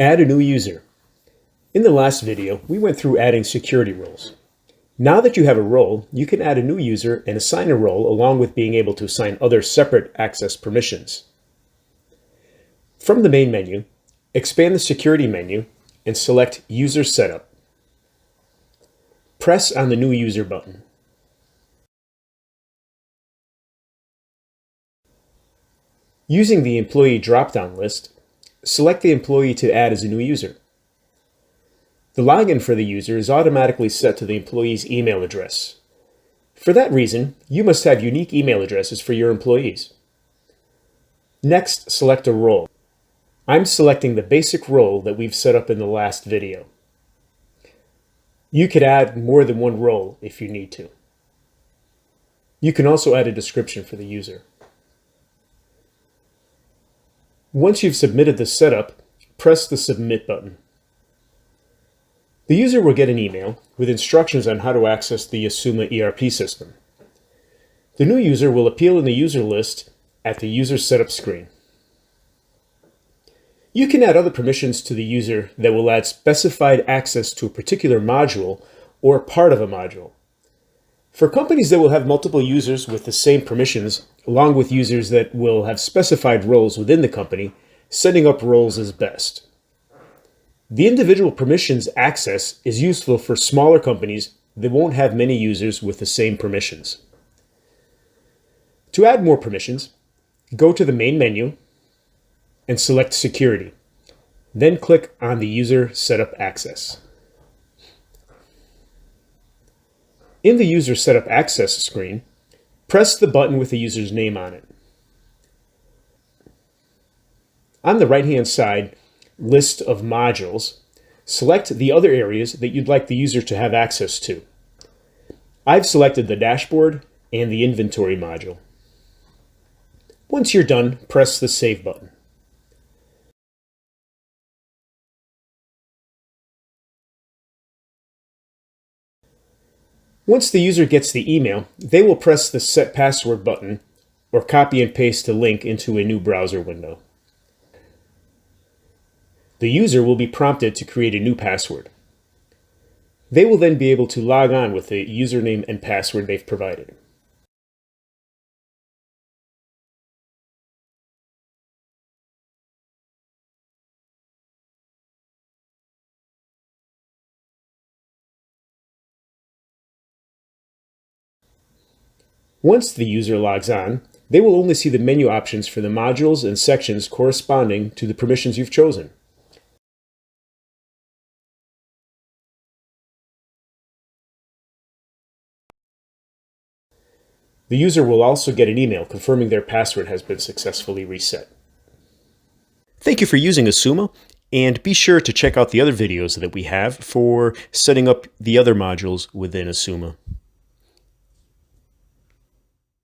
Add a new user. In the last video, we went through adding security roles. Now that you have a role, you can add a new user and assign a role along with being able to assign other separate access permissions. From the main menu, expand the security menu and select User Setup. Press on the New User button. Using the Employee drop-down list, select the employee to add as a new user. The login for the user is automatically set to the employee's email address. For that reason, you must have unique email addresses for your employees. Next, select a role. I'm selecting the basic role that we've set up in the last video. You could add more than one role if you need to. You can also add a description for the user. Once you've submitted the setup, press the Submit button. The user will get an email with instructions on how to access the Ausuma ERP system. The new user will appear in the user list at the User Setup screen. You can add other permissions to the user that will add specified access to a particular module or part of a module. For companies that will have multiple users with the same permissions, along with users that will have specified roles within the company, setting up roles is best. The individual permissions access is useful for smaller companies that won't have many users with the same permissions. To add more permissions, go to the main menu and select Security. Then click on the User Setup Access. In the User Setup Access screen, press the button with the user's name on it. On the right-hand side, List of Modules, select the other areas that you'd like the user to have access to. I've selected the Dashboard and the Inventory module. Once you're done, press the Save button. Once the user gets the email, they will press the Set Password button or copy and paste the link into a new browser window. The user will be prompted to create a new password. They will then be able to log on with the username and password they've provided. Once the user logs on, they will only see the menu options for the modules and sections corresponding to the permissions you've chosen. The user will also get an email confirming their password has been successfully reset. Thank you for using Ausuma, and be sure to check out the other videos that we have for setting up the other modules within Ausuma.